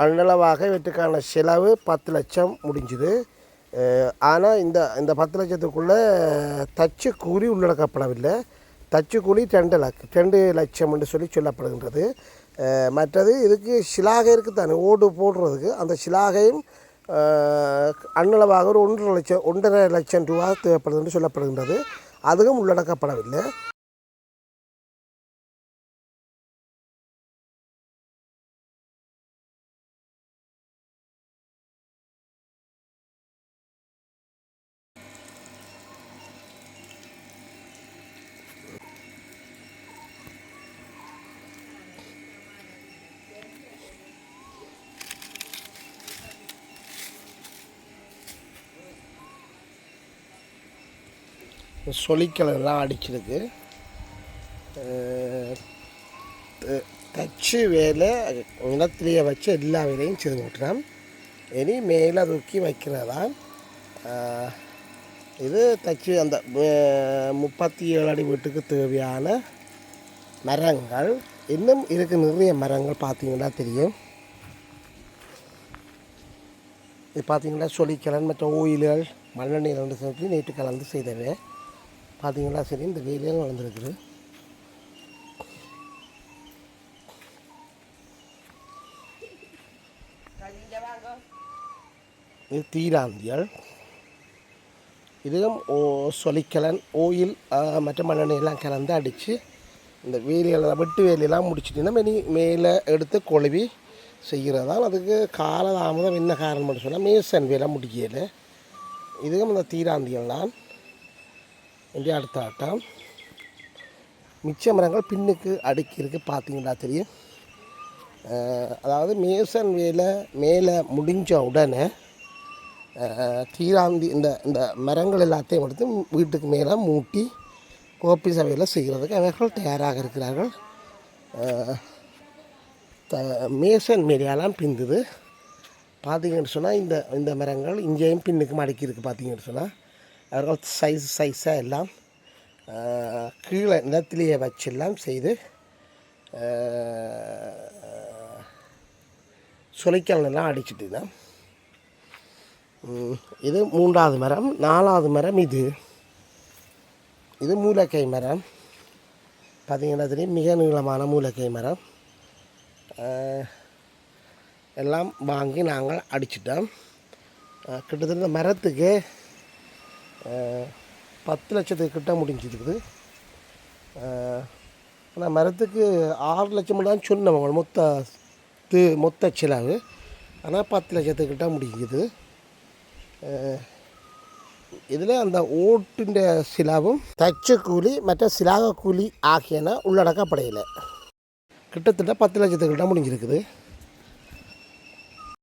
அன்னளவாக இவற்றுக்கான செலவு 10 லட்சம் முடிஞ்சுது. ஆனால் இந்த 10 லட்சத்துக்குள்ளே தச்சு கூலி உள்ளடக்கப்படவில்லை. தச்சு கூலி 2 லட்சம் என்று சொல்லப்படுகின்றது. மற்றது இதுக்கு சிலாகை இருக்குது தானே, ஓடு போடுறதுக்கு அந்த சிலாகையும் அன்னளவாக ஒரு 1.5 லட்சம் ரூபா தேவைப்படுது என்று சொல்லப்படுகின்றது. அதுவும் உள்ளடக்கப்படவில்லை. சொலிக்கலெல்லாம் அடிச்சிருக்கு. தச்சு வேலை நிலத்திலேயே வச்சு எல்லா வேலையும் செய்து விட்டுறோம். இனி மேலே தூக்கி வைக்கிறதான். இது தச்சு அந்த 37 அடி வீட்டுக்கு தேவையான மரங்கள். இன்னும் இதுக்கு நிறைய மரங்கள் பார்த்தீங்கன்னா தெரியும். இது பார்த்தீங்கன்னா சொலிக்கலன் மற்ற ஓயில்கள் மண்ணெண்ணெய் 2 சேர்த்து நேற்று கலந்து செய்தவை பார்த்தீங்களா. சரி, இந்த வெயிலையும் வளர்ந்துருக்குது. இது தீராந்தியல். இதுவும் சொலிக்கலன் ஓயில் மற்ற மண்ணெண்ணெயெல்லாம் கலந்து அடித்து இந்த வேலியெல்லாம் வெட்டு வேலையெல்லாம் முடிச்சுட்டிங்கன்னா மேலே எடுத்து கொழுவி செய்கிறதால் அதுக்கு காலதாமதம் என்ன காரணம் மட்டும் சொன்னால் மேசன் வேலை முடிக்கலை. இதுவும் இந்த தீராந்தியல் தான். இங்கே அடுத்த ஆட்டம் மிச்ச மரங்கள் பின்னுக்கு அடுக்கிருக்கு பார்த்தீங்கன்னா தெரியும். அதாவது மேசன் வேலை மேலே முடிஞ்ச உடனே தீராந்தி இந்த மரங்கள் எல்லாத்தையும் எடுத்து வீட்டுக்கு மேலே மூட்டி கோப்பி சபையில் செய்கிறதுக்கு அவர்கள் தயாராக இருக்கிறார்கள். மேசன் மேலையெல்லாம் பிந்துது பார்த்தீங்கன்னு சொன்னால் இந்த மரங்கள் இங்கேயும் பின்னுக்கு மடக்கியிருக்கு. பார்த்தீங்கன்னு சொன்னால் அவர்கள் சைஸாக எல்லாம் கீழே நிலத்திலேயே வச்செல்லாம் செய்து சொலைக்கல்லாம் அடிச்சுட்டு தான். இது 3வது மரம். 4வது மரம் இது மூலக்கை மரம். பார்த்தீங்கன்னா தெரியும், மிக நீளமான மூலக்கை மரம். எல்லாம் வாங்கி நாங்கள் அடிச்சிட்டோம். கிட்டத்தட்ட மரத்துக்கு 10 லட்சத்துக்கு கிட்ட முடிஞ்சிருக்குது. ஆனால் மரத்துக்கு 6 லட்சம் தான் சொன்னவங்க மொத்த செலவு. ஆனால் 10 லட்சத்துக்கிட்ட முடிஞ்சுது. இதில் அந்த ஓட்டுன்ற சிலாவும் தச்ச கூலி மற்ற சிலாக கூலி ஆகியன உள்ளடக்கப்படையில் கிட்டத்தட்ட 10 லட்சத்துக்கிட்ட முடிஞ்சிருக்குது.